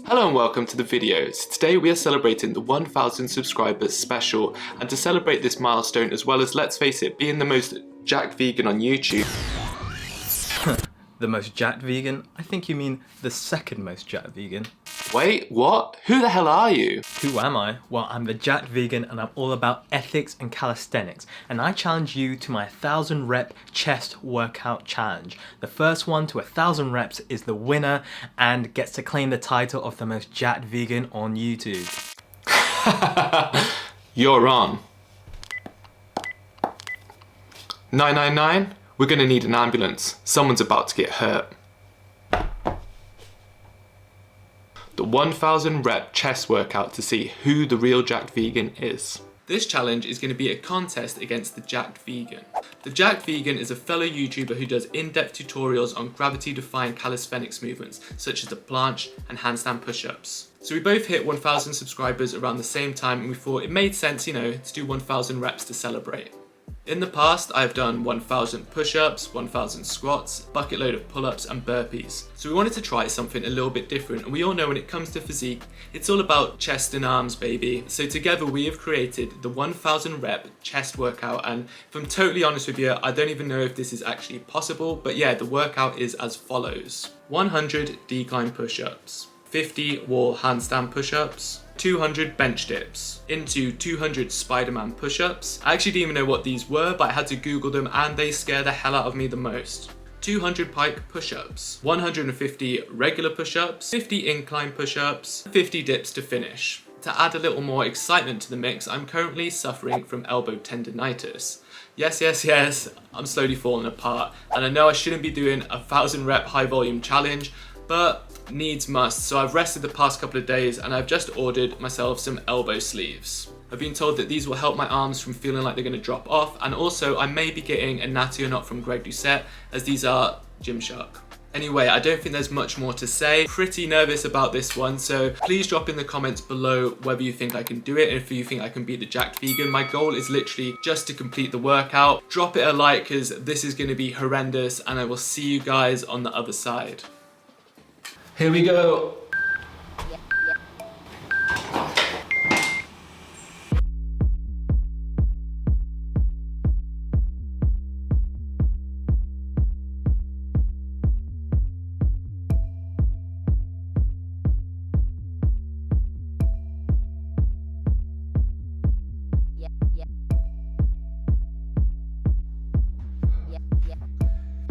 Hello and welcome to the videos. Today we are celebrating the 1000 subscribers special, and to celebrate this milestone as well as, let's face it, being the most jacked vegan on YouTube. The most jacked vegan? I think you mean the second most jacked vegan. Wait, what? Who the hell are you? Who am I? Well, I'm the jacked vegan and I'm all about ethics and calisthenics. And I challenge you to my 1000 rep chest workout challenge. The first one to 1000 reps is the winner and gets to claim the title of the most jacked vegan on YouTube. You're on. 999? We're gonna need an ambulance. Someone's about to get hurt. The 1000 rep chest workout to see who the real jacked vegan is. This challenge is going to be a contest against the jacked vegan. The jacked vegan is a fellow YouTuber who does in-depth tutorials on gravity-defying calisthenics movements such as the planche and handstand push-ups. So we both hit 1000 subscribers around the same time and we thought it made sense, to do 1000 reps to celebrate. In the past, I've done 1000 push-ups, 1000 squats, bucket load of pull-ups and burpees. So we wanted to try something a little bit different, and we all know when it comes to physique, it's all about chest and arms, baby. So together we have created the 1000 rep chest workout, and if I'm totally honest with you, I don't even know if this is actually possible, but yeah, the workout is as follows. 100 decline push-ups, 50 wall handstand push-ups, 200 bench dips, into 200 Spider-Man push-ups. I actually didn't even know what these were, but I had to Google them and they scare the hell out of me the most. 200 pike push-ups, 150 regular push-ups, 50 incline push-ups, 50 dips to finish. To add a little more excitement to the mix, I'm currently suffering from elbow tendinitis. Yes, I'm slowly falling apart, and I know I shouldn't be doing a 1000 rep high volume challenge, but needs must, so I've rested the past couple of days and I've just ordered myself some elbow sleeves. I've been told that these will help my arms from feeling like they're going to drop off, and also I may be getting a natty or not from Greg Doucette, as these are Gymshark. Anyway, I don't think there's much more to say. Pretty nervous about this one, so please drop in the comments below whether you think I can do it and if you think I can be the jacked vegan. My goal is literally just to complete the workout. Drop it a like because this is going to be horrendous, and I will see you guys on the other side. Here we go.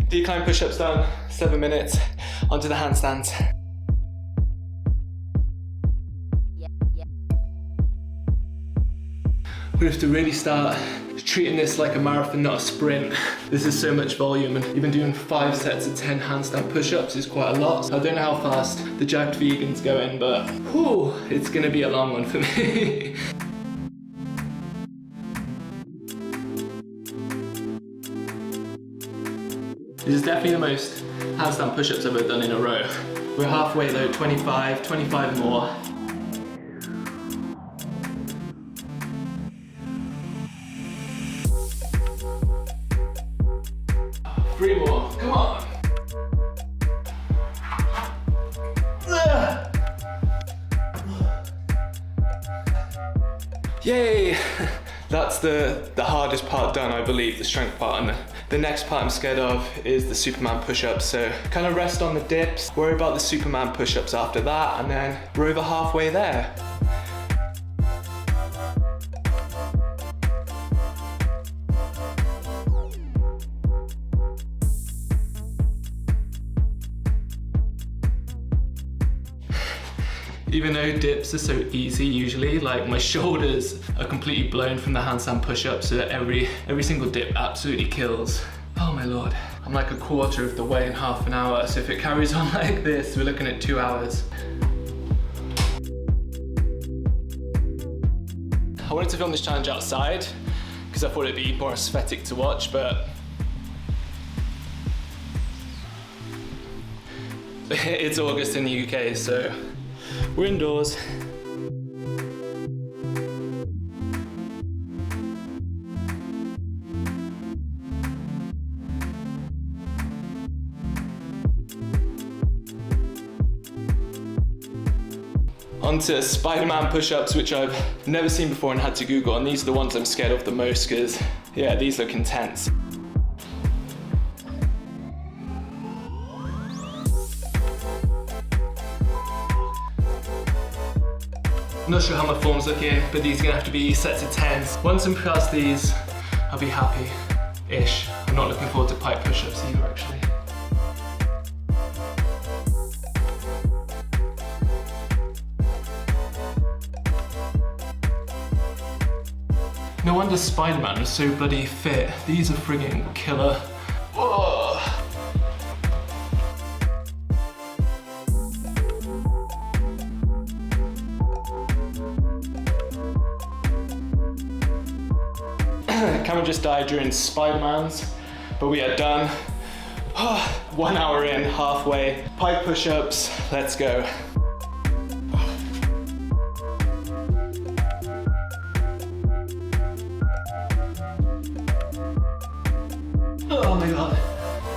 Decline push-ups done, 7 minutes, onto the handstands. We have to really start treating this like a marathon, not a sprint. This is so much volume, and even doing 5 sets of 10 handstand push-ups is quite a lot. So I don't know how fast the jacked vegan's going, but whew, it's gonna be a long one for me. This is definitely the most handstand push-ups I've ever done in a row. We're halfway though, 25 more. 3 more, come on. Yay! That's the hardest part done, I believe, the strength part. And the next part I'm scared of is the Superman push-ups. So kind of rest on the dips, worry about the Superman push-ups after that, and then we're over halfway there. Even though dips are so easy usually, like my shoulders are completely blown from the handstand push-ups, so that every single dip absolutely kills. Oh my lord. I'm like a quarter of the way in half an hour, so if it carries on like this, we're looking at 2 hours. I wanted to film this challenge outside, because I thought it'd be more aesthetic to watch, but it's August in the UK, so we're indoors. onto Spider-Man push-ups, which I've never seen before and had to Google, and these are the ones I'm scared of the most because, yeah, these look intense. I'm not sure how my form's looking, but these are gonna have to be sets of 10s. Once I'm past these, I'll be happy-ish. I'm not looking forward to pipe push-ups either, actually. No wonder Spider-Man was so bloody fit. These are friggin' killer. Whoa. Camera just died during Spider-Man's, but we are done. 1 hour in, halfway. Pike push-ups, let's go. Oh my god,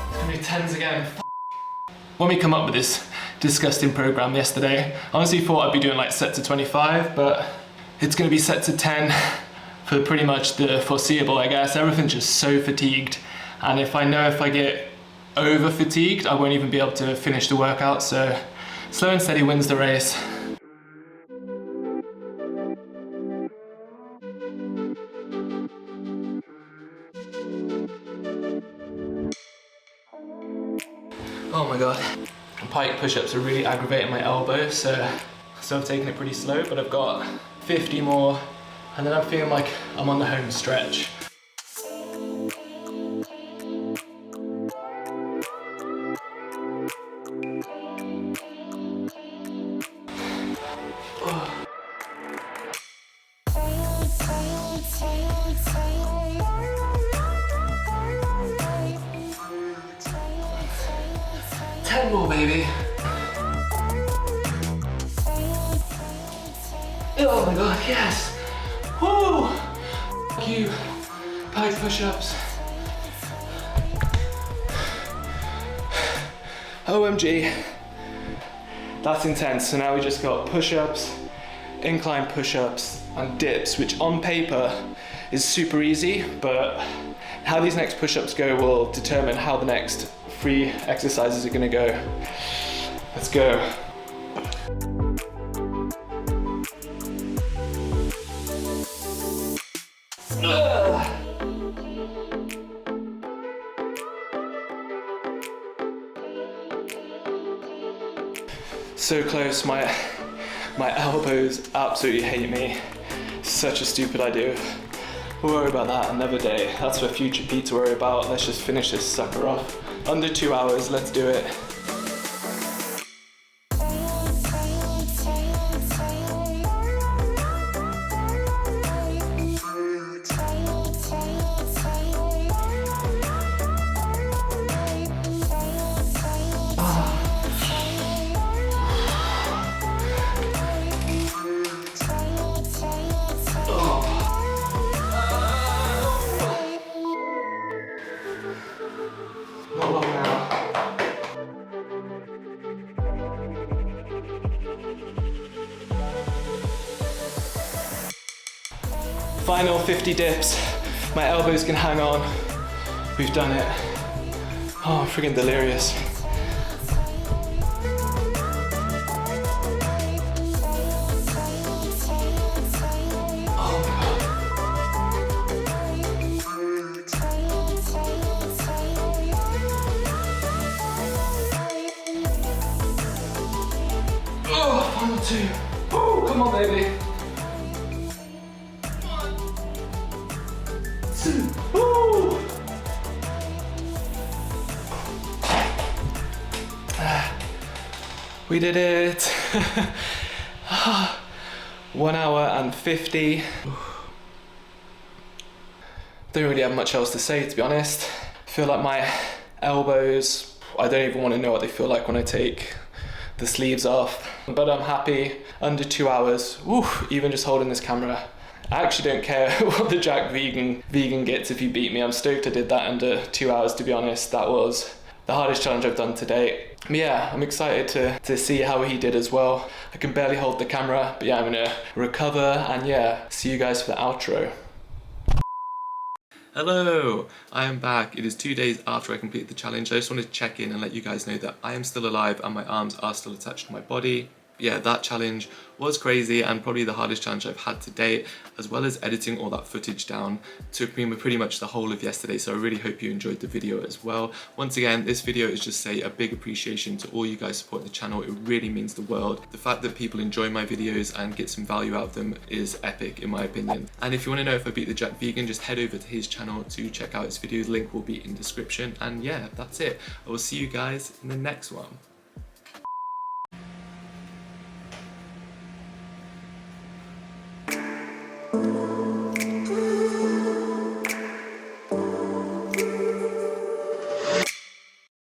it's gonna be 10s again. When we come up with this disgusting program yesterday, I honestly thought I'd be doing like sets of 25, but it's gonna be sets of 10 for pretty much the foreseeable, I guess. Everything's just so fatigued, and if I get over fatigued, I won't even be able to finish the workout, so slow and steady wins the race. Oh my god. Pike push-ups are really aggravating my elbow, so I've taken it pretty slow, but I've got 50 more, and then I'm feeling like I'm on the home stretch. Ten more, baby. Oh my god, yes. Woo! Fuck you. Pike push-ups. OMG. That's intense. So now we just got push-ups, incline push-ups, and dips, which on paper is super easy, but how these next push-ups go will determine how the next 3 exercises are gonna go. Let's go. So close, my elbows absolutely hate me. Such a stupid idea. We'll worry about that another day. That's for future Pete to worry about. Let's just finish this sucker off. Under 2 hours, let's do it. Not long now. Final 50 dips. My elbows can hang on. We've done it. Oh, I'm freaking delirious. Oh, final 2. Oh, come on, baby. 1, 2. Woo! We did it. 1 hour and 50. Don't really have much else to say, to be honest. I feel like my elbows, I don't even want to know what they feel like when I take the sleeves off. But I'm happy. Under 2 hours. Woo, even just holding this camera. I actually don't care what the Jack vegan gets if you beat me. I'm stoked I did that under 2 hours, to be honest. That was the hardest challenge I've done to date. Yeah, I'm excited to see how he did as well. I can barely hold the camera, but yeah, I'm gonna recover and yeah, see you guys for the outro. Hello, I am back. It is 2 days after I completed the challenge. I just wanted to check in and let you guys know that I am still alive and my arms are still attached to my body. Yeah, that challenge was crazy and probably the hardest challenge I've had to date, as well as editing all that footage down. Took me pretty much the whole of yesterday, so I really hope you enjoyed the video as well. Once again, this video is just say a big appreciation to all you guys supporting the channel. It really means the world. The fact that people enjoy my videos and get some value out of them is epic in my opinion. And if you want to know if I beat the Jack Vegan, just head over to his channel to check out his videos. Link will be in description. And yeah, that's it. I will see you guys in the next one.